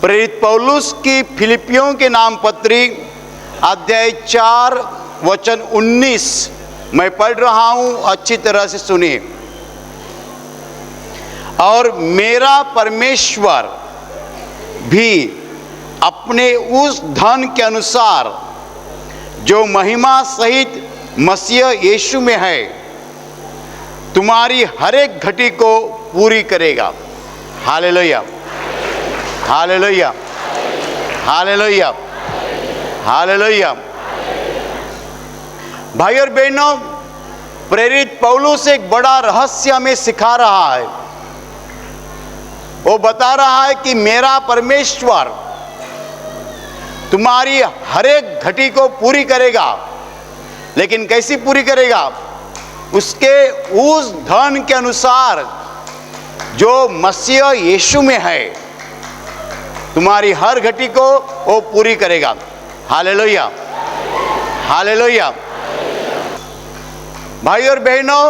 प्रेरित पौलुस की फिलिपियों के नाम पत्री अध्याय 4 वचन 19 मैं पढ़ रहा हूं, अच्छी तरह से सुनिए। और मेरा परमेश्वर भी अपने उस धन के अनुसार जो महिमा सहित मसीह यीशु में है, तुम्हारी हर एक घटी को पूरी करेगा। Hallelujah, hallelujah, hallelujah, hallelujah. भाई और बहनों, प्रेरित पौलुस एक बड़ा रहस्य हमें सिखा रहा है। वो बता रहा है कि मेरा परमेश्वर तुम्हारी हर एक घटी को पूरी करेगा। लेकिन कैसी पूरी करेगा? उसके उस धन के अनुसार जो मसीह यीशु में है, तुम्हारी हर घटी को वो पूरी करेगा। Hallelujah, hallelujah. भाई और बहनों,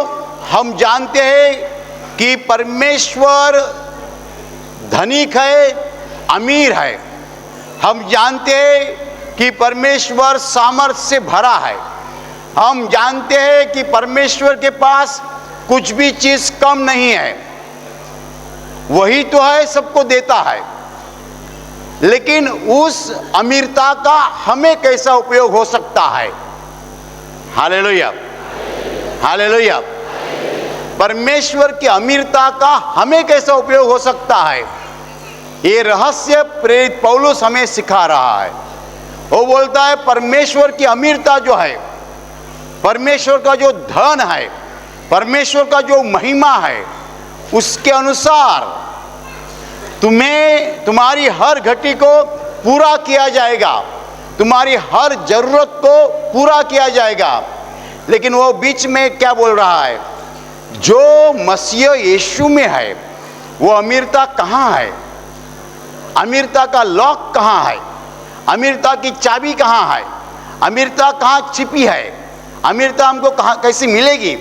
हम जानते हैं कि परमेश्वर धनिक है, अमीर है। हम जानते हैं कि परमेश्वर सामर्थ्य से भरा है। हम जानते हैं कि परमेश्वर के पास कुछ भी चीज कम नहीं है। वही तो है, सबको देता है। लेकिन उस अमीरता का हमें कैसा उपयोग हो सकता है? Hallelujah, hallelujah. परमेश्वर की अमीरता का हमें कैसा उपयोग हो सकता है? ये रहस्य प्रेरित पौलुस हमें सिखा रहा है। वो बोलता है परमेश्वर की अमीरता जो है, परमेश्वर का जो धन है, परमेश्वर का जो महिमा है, उसके अनुसार तुम्हें तुम्हारी हर घटी को पूरा किया जाएगा, तुम्हारी हर जरूरत को पूरा किया जाएगा। लेकिन वो बीच में क्या बोल रहा है? जो मसीह यीशु में है, वो अमीरता कहाँ है? अमीरता का लॉक कहाँ है? अमीरता की चाबी कहाँ है? अमीरता कहाँ छिपी है? अमीरता हमको कहाँ कैसे मिलेगी?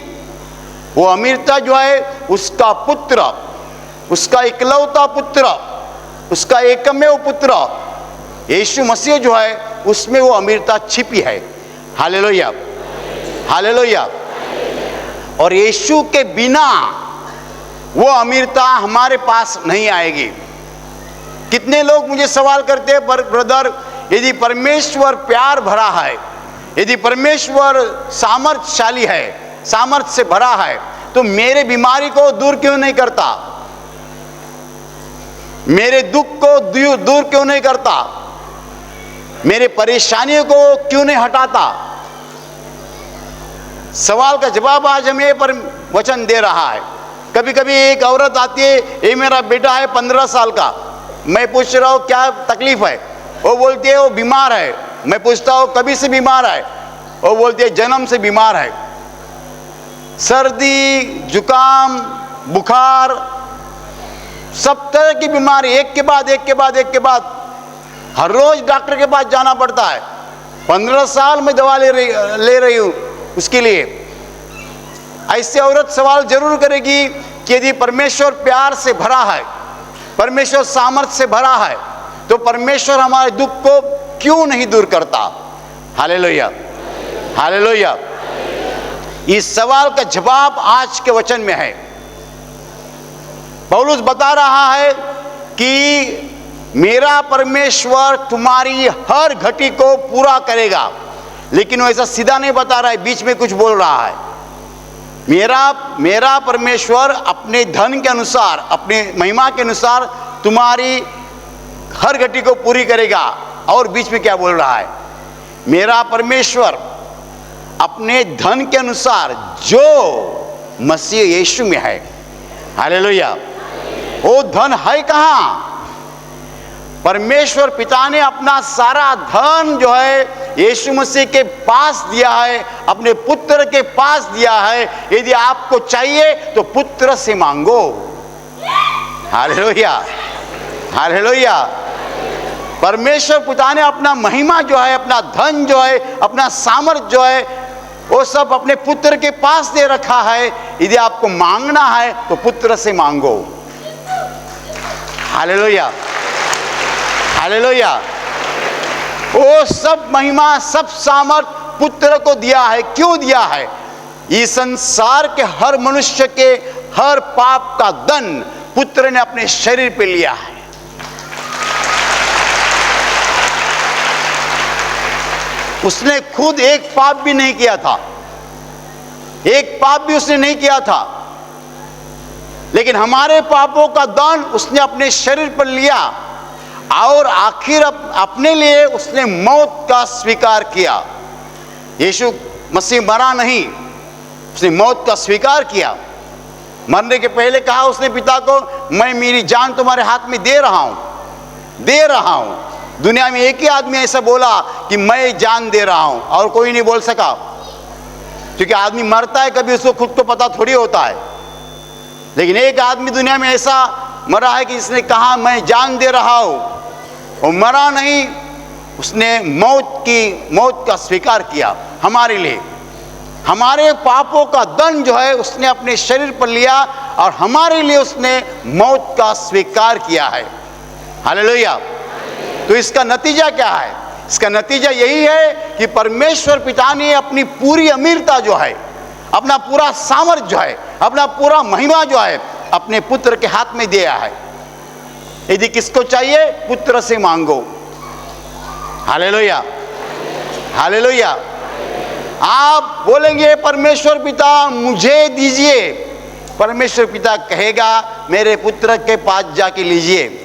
वो अमीरता जो है उसका पुत्र, उसका इकलौता पुत्र, उसका एकमेव पुत्र यीशु मसीह जो है, उसमें वो अमीरता छिपी है। Hallelujah, hallelujah. और यीशु के बिना वो अमीरता हमारे पास नहीं आएगी। कितने लोग मुझे सवाल करते हैं, ब्रदर, यदि परमेश्वर प्यार भरा है, यदि परमेश्वर सामर्थ्यशाली है, सामर्थ्य से भरा है, तो मेरे बीमारी को दूर क्यों नहीं करता? मेरे दुख को दूर क्यों नहीं करता? मेरे परेशानियों को क्यों नहीं हटाता? सवाल का जवाब आज हमें पर वचन दे रहा है। कभी कभी एक औरत आती है, ये मेरा बेटा है 15 साल का, मैं पूछ रहा हूँ क्या तकलीफ है? वो बोलती है वो बीमार है। मैं पूछता हूँ कभी से बीमार है? वो बोलती है जन्म से बीमार है। सर्दी, जुकाम, बुखार, सब तरह की बीमारी एक के बाद एक के बाद एक के बाद, हर रोज डॉक्टर के पास जाना पड़ता है। 15 साल में दवा ले रही हूँ उसके लिए। ऐसे औरत सवाल जरूर करेगी कि यदि परमेश्वर प्यार से भरा है, परमेश्वर सामर्थ्य से भरा है, तो परमेश्वर हमारे दुख को क्यों नहीं दूर करता? Hallelujah, hallelujah. इस सवाल का जवाब आज के वचन में है। पौलुस बता रहा है कि मेरा परमेश्वर तुम्हारी हर घटी को पूरा करेगा। लेकिन वो ऐसा सीधा नहीं बता रहा है, बीच में कुछ बोल रहा है। मेरा परमेश्वर अपने धन के अनुसार, अपने महिमा के अनुसार तुम्हारी हर घटी को पूरी करेगा। और बीच में क्या बोल रहा है? मेरा परमेश्वर अपने धन के अनुसार जो मसीह यीशु में है। हालेलुया। वो धन है कहाँ? परमेश्वर पिता ने अपना सारा धन जो है यीशु मसीह के पास दिया है, अपने पुत्र के पास दिया है। यदि आपको चाहिए तो पुत्र से मांगो। Hallelujah, hallelujah. परमेश्वर पिता ने अपना महिमा जो है, अपना धन जो है, अपना सामर्थ्य जो है, वो सब अपने पुत्र के पास दे रखा है। यदि आपको मांगना है तो पुत्र से मांगो। Hallelujah, hallelujah. वो सब महिमा, सब सामर्थ पुत्र को दिया है। क्यों दिया है? इस संसार के हर मनुष्य के हर पाप का दंड पुत्र ने अपने शरीर पे लिया है। उसने खुद एक पाप भी नहीं किया था, एक पाप भी उसने नहीं किया था, लेकिन हमारे पापों का दंड उसने अपने शरीर पर लिया और आखिर अपने लिए उसने मौत का स्वीकार किया। यीशु मसीह मरा नहीं, उसने मौत का स्वीकार किया। मरने के पहले कहा उसने पिता को, मैं मेरी जान तुम्हारे हाथ में दे रहा हूं। दुनिया में एक ही आदमी ऐसा बोला कि मैं जान दे रहा हूं, और कोई नहीं बोल सका, क्योंकि आदमी मरता है कभी उसको खुद को पता थोड़ी होता है। लेकिन एक आदमी दुनिया में ऐसा मरा है कि जिसने कहा मैं जान दे रहा हूं, वो मरा नहीं, उसने मौत का स्वीकार किया हमारे लिए। हमारे पापों का दंड जो है उसने अपने शरीर पर लिया और हमारे लिए उसने मौत का स्वीकार किया है। हालेलुया। तो इसका नतीजा क्या है? इसका नतीजा यही है कि परमेश्वर पिता ने अपनी पूरी अमीरता जो है, अपना पूरा सामर्थ जो है, अपना पूरा महिमा जो है अपने पुत्र के हाथ में दिया है। यदि किसको चाहिए, पुत्र से मांगो। Hallelujah, hallelujah. आप बोलेंगे परमेश्वर पिता मुझे दीजिए, परमेश्वर पिता कहेगा मेरे पुत्र के पास जाके लीजिए।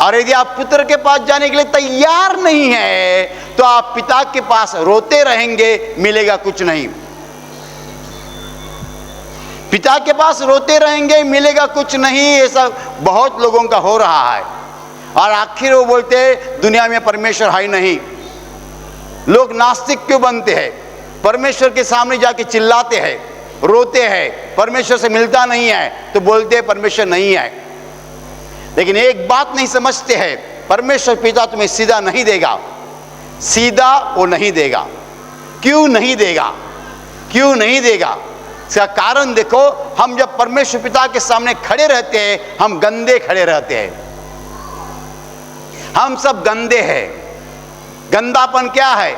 और यदि आप पुत्र के पास जाने के लिए तैयार नहीं है तो आप पिता के पास रोते रहेंगे, मिलेगा कुछ नहीं। पिता के पास रोते रहेंगे, मिलेगा कुछ नहीं। ऐसा बहुत लोगों का हो रहा है। और आखिर वो बोलते हैं दुनिया में परमेश्वर है ही नहीं। लोग नास्तिक क्यों बनते हैं? परमेश्वर के सामने जाके चिल्लाते हैं, रोते हैं, परमेश्वर से मिलता नहीं है तो बोलते हैं परमेश्वर नहीं है। लेकिन एक बात नहीं समझते हैं, परमेश्वर पिता तुम्हें सीधा नहीं देगा, सीधा वो नहीं देगा। क्यों नहीं देगा? क्यों नहीं देगा? इसका कारण देखो, हम जब परमेश्वर पिता के सामने खड़े रहते हैं हम गंदे खड़े रहते हैं। हम सब गंदे हैं। गंदापन क्या है?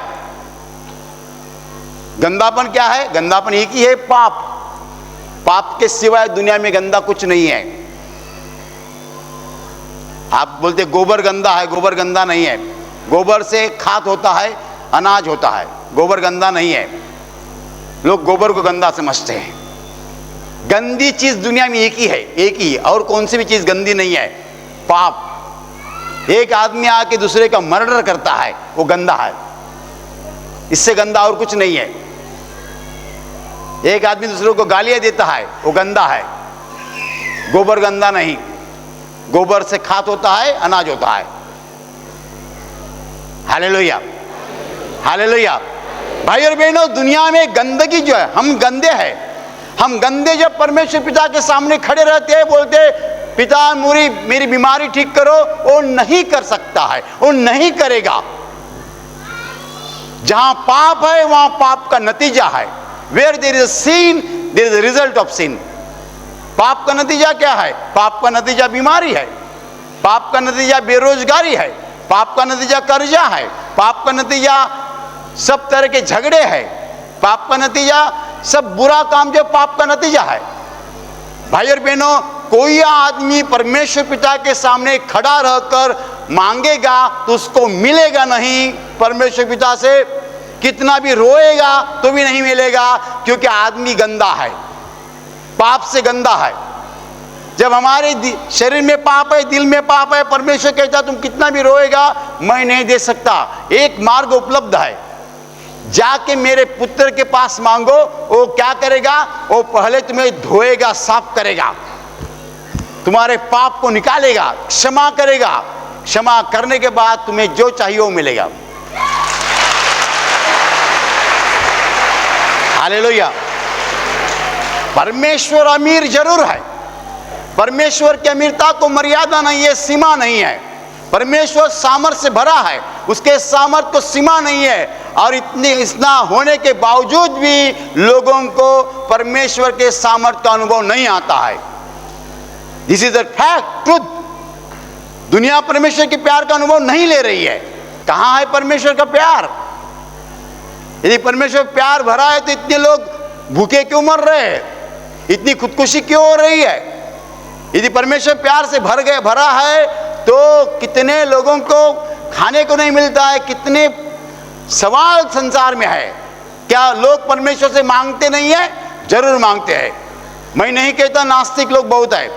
गंदापन क्या है? गंदापन एक ही है, पाप। पाप के सिवाय दुनिया में गंदा कुछ नहीं है। आप बोलते गोबर गंदा है, गोबर गंदा नहीं है। गोबर से खाद होता है, अनाज होता है, गोबर गंदा नहीं है। लोग गोबर को गंदा समझते हैं। गंदी चीज दुनिया में एक ही है, एक ही, और कौन सी भी चीज गंदी नहीं है, पाप। एक आदमी आके दूसरे का मर्डर करता है, वो गंदा है, इससे गंदा और कुछ नहीं है। एक आदमी दूसरे को गालियां देता है, वो गंदा है। गोबर गंदा नहीं, गोबर से खाद होता है, अनाज होता है। Hallelujah, hallelujah. भाई और बहनों, दुनिया में गंदगी जो है, हम गंदे हैं। हम गंदे जब परमेश्वर पिता के सामने खड़े रहते हैं, बोलते पिता मेरी बीमारी ठीक करो, वो नहीं कर सकता है, वो नहीं करेगा। जहां पाप है वहां पाप का नतीजा है। Where there is sin, there is result of sin। पाप का नतीजा क्या है? पाप का नतीजा बीमारी है, पाप का नतीजा बेरोजगारी है, पाप का नतीजा कर्जा है, पाप का नतीजा सब तरह के झगड़े हैं, पाप का नतीजा सब बुरा काम जो पाप का नतीजा है। भाई और बहनों, कोई आदमी परमेश्वर पिता के सामने खड़ा रहकर मांगेगा तो उसको मिलेगा नहीं। परमेश्वर पिता से कितना भी रोएगा तो भी नहीं मिलेगा, क्योंकि आदमी गंदा है, पाप से गंदा है। जब हमारे शरीर में पाप है, दिल में पाप है, परमेश्वर कहता तुम कितना भी रोएगा मैं नहीं दे सकता। एक मार्ग उपलब्ध है, जाके मेरे पुत्र के पास मांगो। वो क्या करेगा? वो पहले तुम्हें धोएगा, साफ करेगा, तुम्हारे पाप को निकालेगा, क्षमा करेगा। क्षमा करने के बाद तुम्हें जो चाहिए वो मिलेगा। हालेलुया। परमेश्वर अमीर जरूर है, परमेश्वर की अमीरता को मर्यादा नहीं है, सीमा नहीं है। परमेश्वर सामर्थ से भरा है, उसके सामर्थ को सीमा नहीं है। और इतना होने के बावजूद भी लोगों को परमेश्वर के सामर्थ का अनुभव नहीं आता है। This is the fact, truth. दुनिया परमेश्वर के प्यार का अनुभव नहीं ले रही है। कहाँ है परमेश्वर का प्यार? यदि परमेश्वर प्यार भरा है तो इतने लोग भूखे क्यों मर रहे हैं? इतनी खुदकुशी क्यों हो रही है? यदि परमेश्वर प्यार से भरा है तो कितने लोगों को खाने को नहीं मिलता है, कितने सवाल संसार में है। क्या लोग परमेश्वर से मांगते नहीं है? जरूर मांगते हैं। मैं नहीं कहता नास्तिक लोग बहुत है,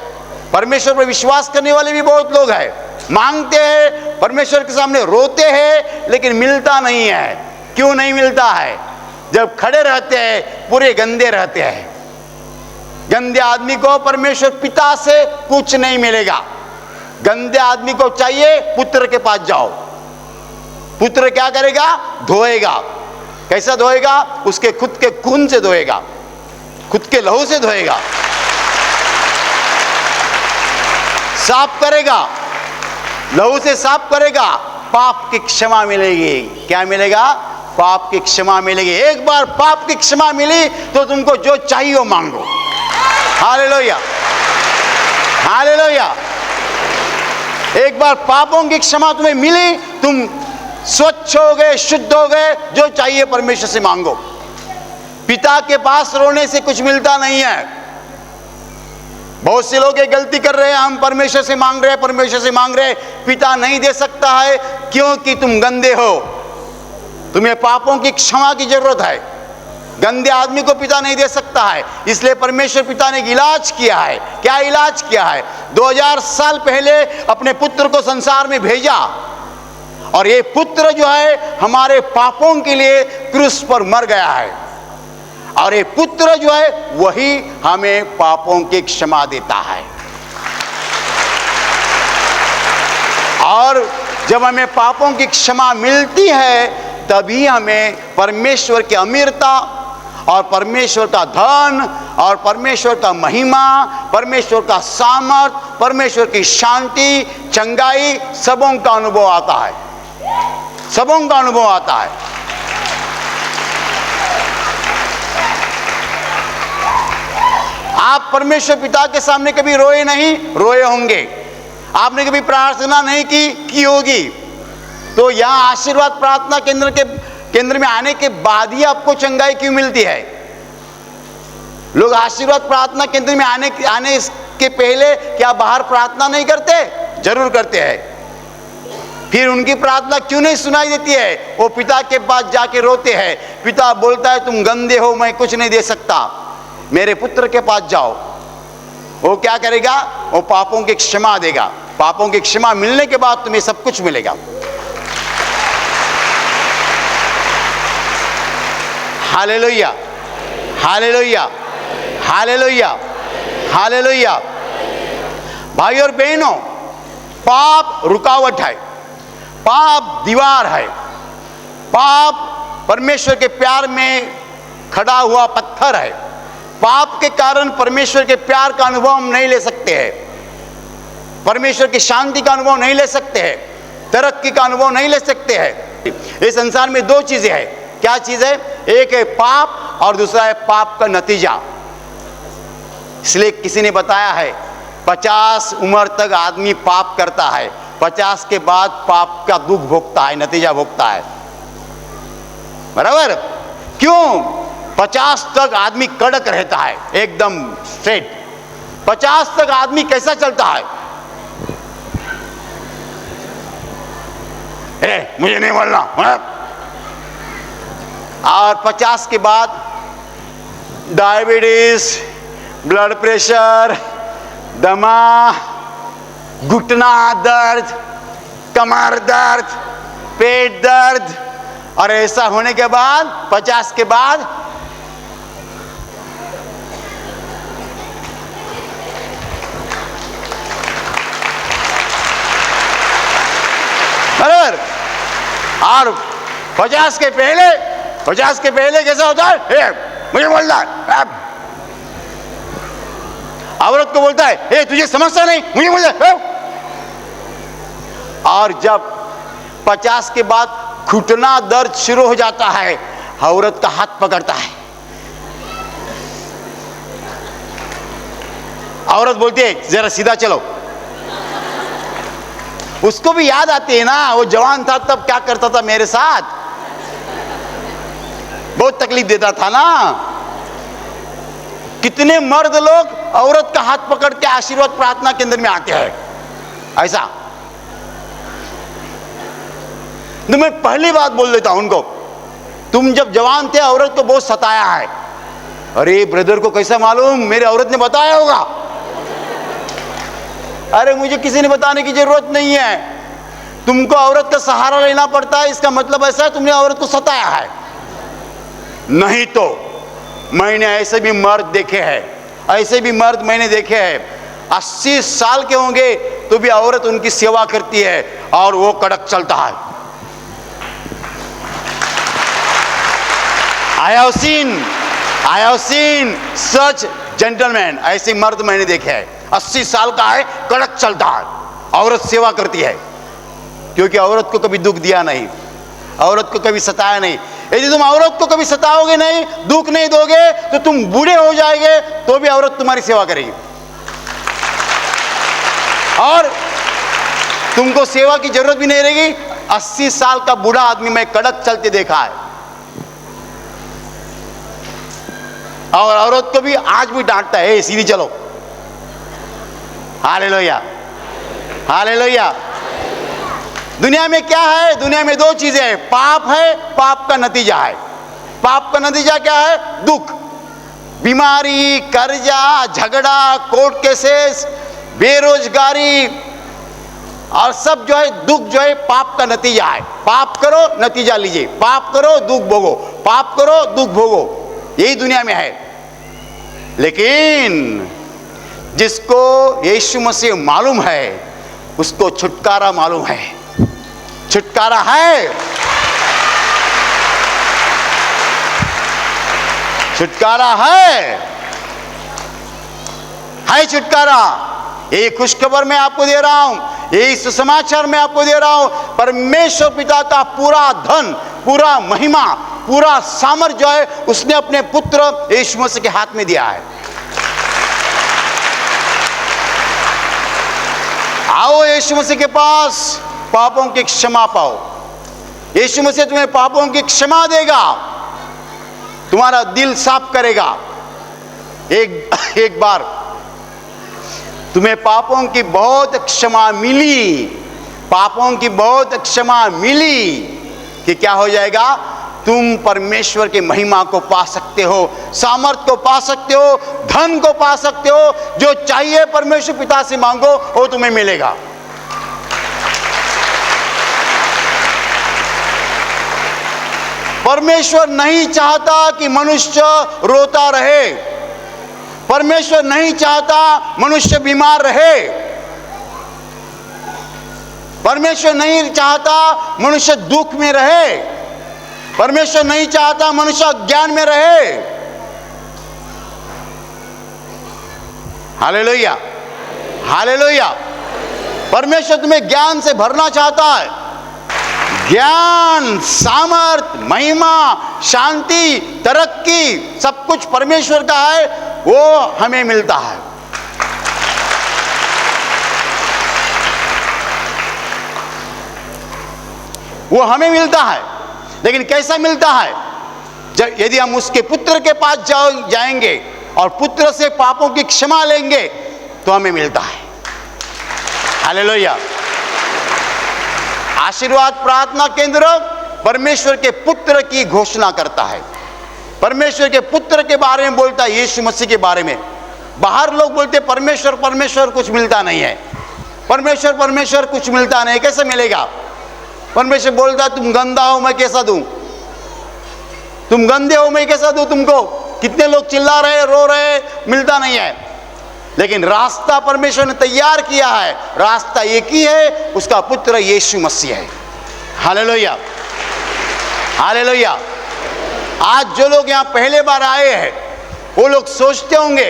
परमेश्वर पर विश्वास करने वाले भी बहुत लोग हैं, मांगते हैं, परमेश्वर के सामने रोते हैं, लेकिन मिलता नहीं है। क्यों नहीं मिलता है? जब खड़े रहते हैं पूरे गंदे रहते हैं। गंदे आदमी को परमेश्वर पिता से कुछ नहीं मिलेगा। गंदे आदमी को चाहिए पुत्र के पास जाओ। पुत्र क्या करेगा? धोएगा। कैसा धोएगा? उसके खुद के खून से धोएगा, खुद के लहू से धोएगा, साफ करेगा, लहू से साफ करेगा, पाप की क्षमा मिलेगी। क्या मिलेगा? पाप की क्षमा मिलेगी। एक बार पाप की क्षमा मिली तो तुमको जो चाहिए वो मांगो। Hallelujah, hallelujah. एक बार पापों की क्षमा तुम्हें मिली, तुम स्वच्छ हो गए, शुद्ध हो गए, जो चाहिए परमेश्वर से मांगो। पिता के पास रोने से कुछ मिलता नहीं है। बहुत से लोग ये गलती कर रहे हैं, हम परमेश्वर से मांग रहे हैं, परमेश्वर से मांग रहे हैं, पिता नहीं दे सकता है क्योंकि तुम गंदे हो। तुम्हें पापों की क्षमा की जरूरत है। गंदे आदमी को पिता नहीं दे सकता है, इसलिए परमेश्वर पिता ने इलाज किया है। क्या इलाज किया है? 2000 साल पहले अपने पुत्र को संसार में भेजा, और ये पुत्र जो है हमारे पापों के लिए क्रूस पर मर गया है, और ये पुत्र जो है वही हमें पापों की क्षमा देता है। और जब हमें पापों की क्षमा मिलती है तभी हमें परमेश्वर की अमीरता और परमेश्वर का धन और परमेश्वर का महिमा, परमेश्वर का सामर्थ, परमेश्वर की शांति, चंगाई, सबों का अनुभव आता है। सबों का अनुभव आता है। आप परमेश्वर पिता के सामने कभी रोए नहीं? रोए होंगे। आपने कभी प्रार्थना नहीं की होगी। तो यहां आशीर्वाद प्रार्थना केंद्र में आने के बाद ही आपको चंगाई क्यों मिलती है? लोग आशीर्वाद प्रार्थना केंद्र में आने के पहले क्या बाहर प्रार्थना नहीं करते? जरूर करते हैं। फिर उनकी प्रार्थना क्यों नहीं सुनाई देती है? वो पिता के पास जाके रोते हैं। पिता बोलता है तुम गंदे हो, मैं कुछ नहीं दे सकता, मेरे पुत्र के पास जाओ। वो क्या करेगा? वो पापों की क्षमा देगा। पापों की क्षमा मिलने के बाद तुम्हें सब कुछ मिलेगा। Hallelujah, hallelujah, hallelujah, hallelujah. भाई और बहनों, पाप रुकावट है, पाप दीवार है, पाप परमेश्वर के प्यार में खड़ा हुआ पत्थर है। पाप के कारण परमेश्वर के प्यार का अनुभव हम नहीं ले सकते हैं, परमेश्वर की शांति का अनुभव नहीं ले सकते हैं, तरक्की का अनुभव नहीं ले सकते हैं। इस संसार में दो चीजें हैं। क्या चीज है? एक है पाप और दूसरा है पाप का नतीजा। इसलिए किसी ने बताया है 50 उम्र तक आदमी पाप करता है, 50 के बाद पाप का दुख भोगता है, नतीजा भोगता है। बराबर? क्यों? 50 तक आदमी कड़क रहता है, एकदम स्ट्रेट। 50 तक आदमी कैसा चलता है? मुझे नहीं बोलना। और 50 के बाद डायबिटीज, ब्लड प्रेशर, दमा, घुटना दर्द, कमर दर्द, पेट दर्द, और ऐसा होने के बाद 50 के बाद बराबर। और 50 के पहले कैसा होता है? मुझे बोलता है, औरत को बोलता है तुझे समझता नहीं, मुझे बोलता है। और जब 50 के बाद घुटना दर्द शुरू हो जाता है, औरत का हाथ पकड़ता है। औरत बोलती है जरा सीधा चलो। उसको भी याद आती है ना, वो जवान था तब क्या करता था मेरे साथ, बहुत तकलीफ देता था ना। कितने मर्द लोग औरत का हाथ पकड़ के आशीर्वाद प्रार्थना केंद्र में आते हैं, ऐसा। तो मैं पहली बात बोल देता हूं उनको, तुम जब जवान थे औरत को बहुत सताया है। अरे ब्रदर को कैसा मालूम, मेरी औरत ने बताया होगा। अरे मुझे किसी ने बताने की जरूरत नहीं है, तुमको औरत का सहारा लेना पड़ता है, इसका मतलब ऐसा है तुमने औरत को सताया है। नहीं तो मैंने ऐसे भी मर्द देखे हैं, ऐसे भी मर्द मैंने देखे हैं 80 साल के होंगे तो भी औरत उनकी सेवा करती है और वो कड़क चलता है। I have seen such gentlemen, ऐसे मर्द मैंने देखे हैं 80 साल का है, कड़क चलता है, औरत सेवा करती है, क्योंकि औरत को कभी दुख दिया नहीं, औरत को कभी सताया नहीं। यदि तुम औरत को कभी सताओगे नहीं, दुख नहीं दोगे, तो तुम बूढ़े हो जाएंगे तो भी औरत तुम्हारी सेवा करेगी, और तुमको सेवा की जरूरत भी नहीं रहेगी। 80 साल का बूढ़ा आदमी मैं कड़क चलते देखा है, और औरत को भी आज भी डांटता है, सीधी चलो। Hallelujah, hallelujah. दुनिया में क्या है? दुनिया में दो चीजें हैं, पाप है, पाप का नतीजा है। पाप का नतीजा क्या है? दुख, बीमारी, कर्जा, झगड़ा, कोर्ट केसेस, बेरोजगारी, और सब जो है दुख जो है पाप का नतीजा है। पाप करो नतीजा लीजिए, पाप करो दुख भोगो, पाप करो दुख भोगो, यही दुनिया में है। लेकिन जिसको यीशु मसीह मालूम है उसको छुटकारा मालूम है, छुटकारा है, छुटकारा है छुटकारा। यही खुशखबर मैं आपको दे रहा हूं, यही सुसमाचार मैं आपको दे रहा हूं। परमेश्वर पिता का पूरा धन, पूरा महिमा, पूरा सामर्थ जो है उसने अपने पुत्र यीशु मसीह के हाथ में दिया है। आओ यीशु मसीह के पास, पापों की क्षमा पाओ। यीशु मसीह तुम्हें पापों की क्षमा देगा, तुम्हारा दिल साफ करेगा। एक बार तुम्हें पापों की बहुत क्षमा मिली, पापों की बहुत क्षमा मिली कि क्या हो जाएगा? तुम परमेश्वर की महिमा को पा सकते हो, सामर्थ को पा सकते हो, धन को पा सकते हो। जो चाहिए परमेश्वर पिता से मांगो, वो तुम्हें मिलेगा। परमेश्वर नहीं चाहता कि मनुष्य रोता रहे, परमेश्वर नहीं चाहता मनुष्य बीमार रहे, परमेश्वर नहीं चाहता मनुष्य दुख में रहे, परमेश्वर नहीं चाहता मनुष्य अज्ञान में रहे। Hallelujah, hallelujah. परमेश्वर तुम्हें ज्ञान से भरना चाहता है। ज्ञान, सामर्थ, महिमा, शांति, तरक्की, सब कुछ परमेश्वर का है, वो हमें मिलता है। वो हमें मिलता है, लेकिन कैसा मिलता है? जब यदि हम उसके पुत्र के पास जाएंगे और पुत्र से पापों की क्षमा लेंगे तो हमें मिलता है। हालेलुया। आशीर्वाद प्रार्थना केंद्र परमेश्वर के पुत्र की घोषणा करता है, परमेश्वर के पुत्र के बारे में बोलता है, यीशु मसीह के बारे में। बाहर लोग बोलते परमेश्वर परमेश्वर, कुछ मिलता नहीं है, परमेश्वर परमेश्वर कुछ मिलता नहीं। कैसे मिलेगा? परमेश्वर बोलता है तुम गंदा हो, मैं कैसा दूं? तुम गंदे हो, मैं कैसा दूं तुमको? कितने लोग चिल्ला रहे, रो रहे, मिलता नहीं है। लेकिन रास्ता परमेश्वर ने तैयार किया है, रास्ता एक ही है, उसका पुत्र यीशु मसीह है। Hallelujah, hallelujah. आज जो लोग यहाँ पहले बार आए हैं वो लोग सोचते होंगे,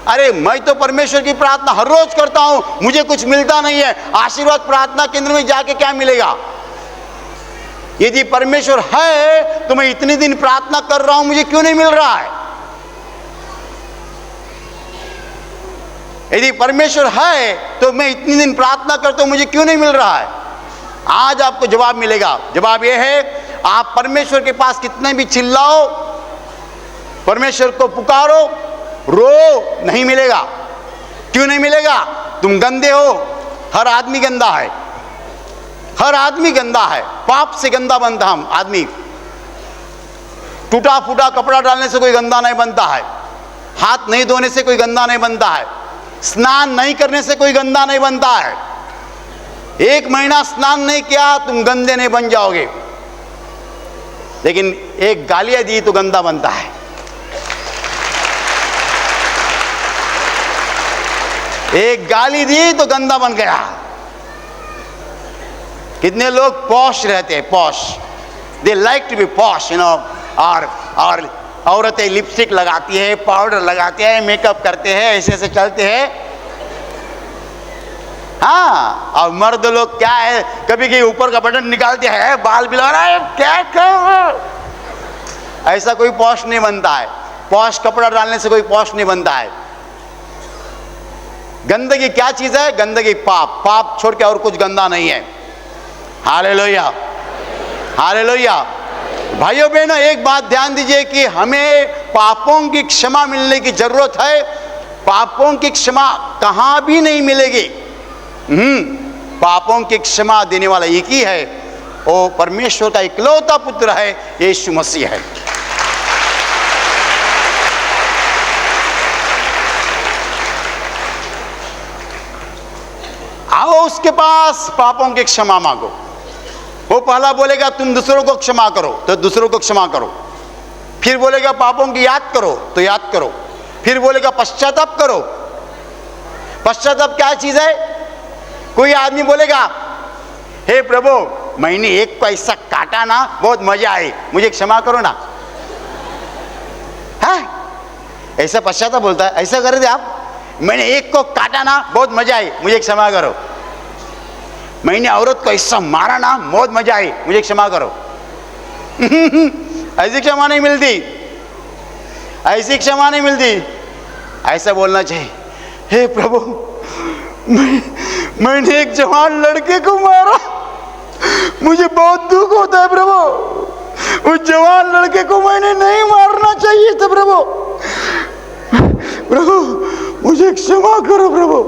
अरे मैं तो परमेश्वर की प्रार्थना हर रोज करता हूं, मुझे कुछ मिलता नहीं है, आशीर्वाद प्रार्थना केंद्र में जाके क्या मिलेगा? यदि परमेश्वर है तो मैं इतने दिन प्रार्थना कर रहा हूं, मुझे क्यों नहीं मिल रहा है? यदि परमेश्वर है तो मैं इतनी दिन प्रार्थना करता हूं, मुझे क्यों नहीं मिल रहा है? आज आपको जवाब मिलेगा। जवाब यह है, आप परमेश्वर के पास कितने भी चिल्लाओ, परमेश्वर को पुकारो, रो, नहीं मिलेगा। क्यों नहीं मिलेगा? तुम गंदे हो। हर आदमी गंदा है, हर आदमी गंदा है। पाप से गंदा बनता हम आदमी। टूटा फूटा कपड़ा डालने से कोई गंदा नहीं बनता है, हाथ नहीं धोने से कोई गंदा नहीं बनता है, स्नान नहीं करने से कोई गंदा नहीं बनता है। 1 महीना स्नान नहीं किया तुम गंदे नहीं बन जाओगे, लेकिन एक गालियां दी तो गंदा बनता है। एक गाली दी तो गंदा बन गया। कितने लोग पॉश रहते हैं, posh, they like to be posh, you know. और औरतें लिपस्टिक लगाती है, पाउडर लगाते हैं, मेकअप करते हैं, ऐसे ऐसे चलते हैं। हाँ, और मर्द लोग क्या है, कभी कभी ऊपर का बटन निकालते हैं, बाल बिला रहा है, क्या क्या। ऐसा कोई पॉश नहीं बनता है। पॉश कपड़ा डालने से कोई पॉश नहीं बनता है। गंदगी क्या चीज है? गंदगी पाप। पाप छोड़ के और कुछ गंदा नहीं है। Hallelujah, hallelujah. भाइयों बहनों, एक बात ध्यान दीजिए कि हमें पापों की क्षमा मिलने की जरूरत है। पापों की क्षमा कहां भी नहीं मिलेगी। पापों की क्षमा देने वाला एक ही है, वो परमेश्वर का इकलौता पुत्र है, यीशु मसीह है। आओ उसके पास, पापों की क्षमा मांगो। वो पहला बोलेगा तुम दूसरों को क्षमा करो, तो दूसरों को क्षमा करो। फिर बोलेगा पापों की याद करो, तो याद करो। फिर बोलेगा पश्चाताप करो। पश्चाताप क्या चीज है? कोई आदमी बोलेगा, हे प्रभु मैंने एक को ऐसा काटा ना, बहुत मजा आई, मुझे क्षमा करो ना। है ऐसा पश्चाताप बोलता है? ऐसा कर दे आप, मैंने एक को काटा ना, बहुत मजा आई, मुझे क्षमा करो। मैंने औरत को ऐसा मारा ना, बहुत मजा आई, मुझे क्षमा करो। ऐसी क्षमा नहीं मिलती, ऐसी क्षमा नहीं मिलती। ऐसा बोलना चाहिए, हे प्रभु मैंने एक जवान लड़के को मारा, मुझे बहुत दुख होता है प्रभु। उस जवान लड़के को मैंने नहीं मारना चाहिए था प्रभु। प्रभु मुझे क्षमा करो प्रभु।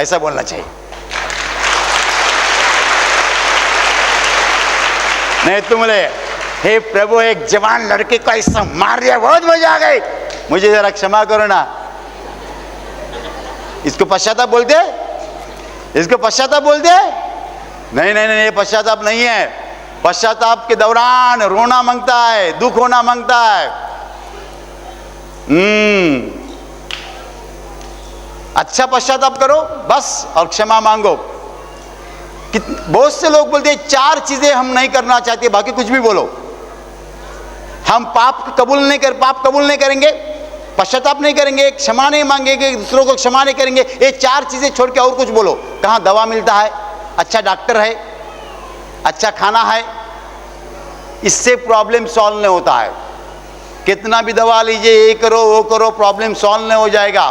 ऐसा बोलना चाहिए। नहीं तुम बोले, हे प्रभु एक जवान लड़के को ऐसा मार दिया, बहुत मजा आ गई, मुझे जरा क्षमा करो ना। इसको पश्चाताप बोलते? इसको पश्चाताप बोलते? नहीं नहीं नहीं, ये पश्चाताप नहीं है। पश्चाताप के दौरान रोना मांगता है, दुख होना मांगता है। अच्छा पश्चाताप करो बस, और क्षमा मांगो। बहुत से लोग बोलते हैं 4 चीजें हम नहीं करना चाहते, बाकी कुछ भी बोलो। हम पाप कबूल नहीं करेंगे, पश्चाताप नहीं करेंगे, क्षमा नहीं मांगेंगे, दूसरों को क्षमा नहीं करेंगे। ये 4 चीजें छोड़ के और कुछ बोलो। कहाँ दवा मिलता है, अच्छा डॉक्टर है, अच्छा खाना है, इससे प्रॉब्लम सॉल्व नहीं होता है। कितना भी दवा लीजिए, ये करो वो करो, प्रॉब्लम सॉल्व नहीं हो जाएगा।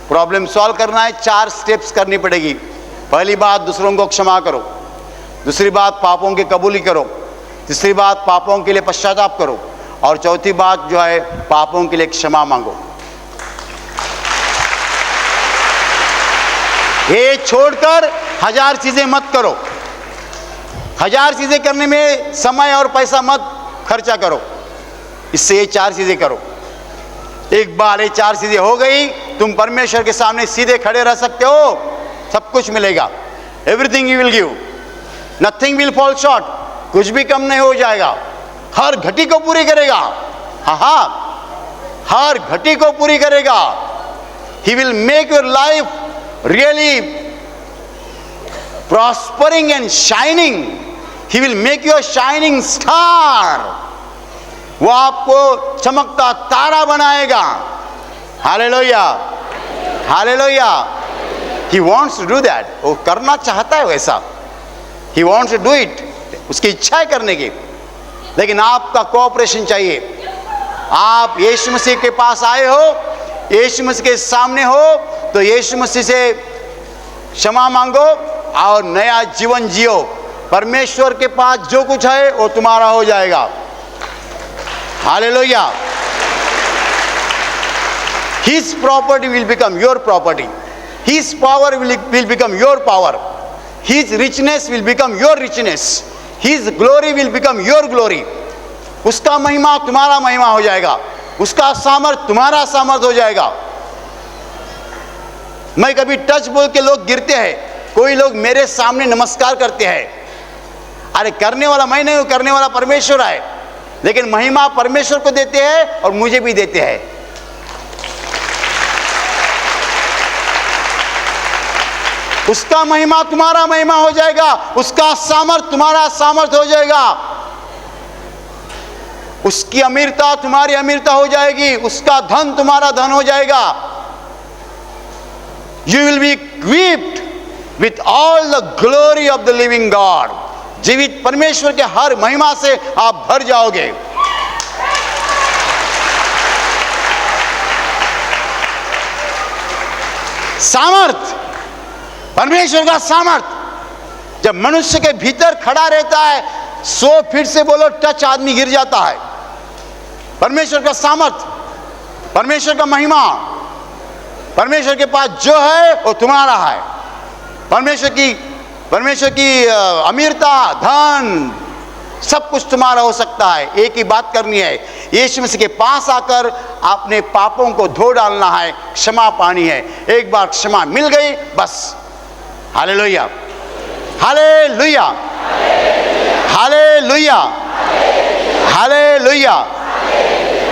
प्रॉब्लम सॉल्व करना है, 4 स्टेप्स करनी पड़ेगी। पहली बात, दूसरों को क्षमा करो। दूसरी बात, पापों की कबूली करो। तीसरी बात, पापों के लिए पश्चाताप करो। और चौथी बात जो है, पापों के लिए क्षमा मांगो। ये छोड़कर 1000 चीजें मत करो। 1000 चीजें करने में समय और पैसा मत खर्चा करो। इससे ये 4 चीजें करो। एक बार ये 4 चीजें हो गई, तुम परमेश्वर के सामने सीधे खड़े रह सकते हो। सब कुछ मिलेगा। Everything he will give, nothing will fall short. कुछ भी कम नहीं हो जाएगा। हर घटी को पूरी करेगा। हर घटी को पूरी करेगा। He will make your life really prospering and shining. He will make you a shining star. वो आपको चमकता तारा बनाएगा। Hallelujah, hallelujah. He wants to do that. वो करना चाहता है वैसा। He wants to do it. उसकी इच्छा है करने की, लेकिन आपका कोऑपरेशन चाहिए। आप यीशु मसीह के पास आए हो, यीशु मसीह के सामने हो तो यीशु मसीह से क्षमा मांगो और नया जीवन जियो। परमेश्वर के पास जो कुछ है वो तुम्हारा हो जाएगा। Hallelujah. His property will become your property. His power will become your power. His richness will become your richness. His glory will become your glory. उसका महिमा तुम्हारा महिमा हो जाएगा, उसका सामर्थ तुम्हारा सामर्थ हो जाएगा। मैं कभी टच बोल के लोग गिरते हैं, कोई लोग मेरे सामने नमस्कार करते हैं। अरे करने वाला मैं नहीं हूं, करने वाला परमेश्वर है, लेकिन महिमा परमेश्वर को देते हैं और मुझे भी देते हैं। उसका महिमा तुम्हारा महिमा हो जाएगा, उसका सामर्थ तुम्हारा सामर्थ हो जाएगा, उसकी अमीरता तुम्हारी अमीरता हो जाएगी, उसका धन तुम्हारा धन हो जाएगा। You will be equipped with all the glory of the living God. जीवित परमेश्वर के हर महिमा से आप भर जाओगे। सामर्थ, परमेश्वर का सामर्थ जब मनुष्य के भीतर खड़ा रहता है, 100 फीट से बोलो टच आदमी गिर जाता है। परमेश्वर का सामर्थ, परमेश्वर का महिमा, परमेश्वर के पास जो है वो तुम्हारा है। परमेश्वर की अमीरता, धन, सब कुछ तुम्हारा हो सकता है। एक ही बात करनी है, यीशु मसीह के पास आकर अपने पापों को धो डालना है, क्षमा पानी है। एक बार क्षमा मिल गई बस। Hallelujah, hallelujah, hallelujah, hallelujah.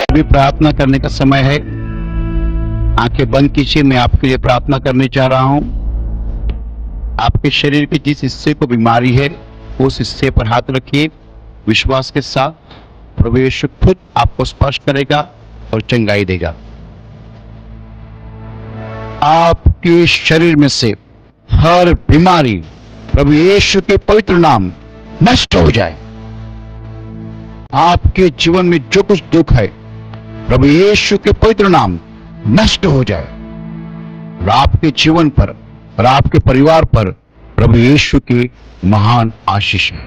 अभी प्रार्थना करने का समय है। आंखें बंद कीजिए। मैं आपके लिए प्रार्थना करने चाह रहा हूं। आपके शरीर के जिस हिस्से को बीमारी है उस हिस्से पर हाथ रखिए विश्वास के साथ। प्रभु यीशु खुद आपको स्पर्श करेगा और चंगाई देगा। आपके शरीर में से हर बीमारी प्रभु यीशु के पवित्र नाम नष्ट हो जाए। आपके जीवन में जो कुछ दुख है प्रभु यीशु के पवित्र नाम नष्ट हो जाए और आपके जीवन पर और आपके परिवार पर प्रभु यीशु की महान आशीष है।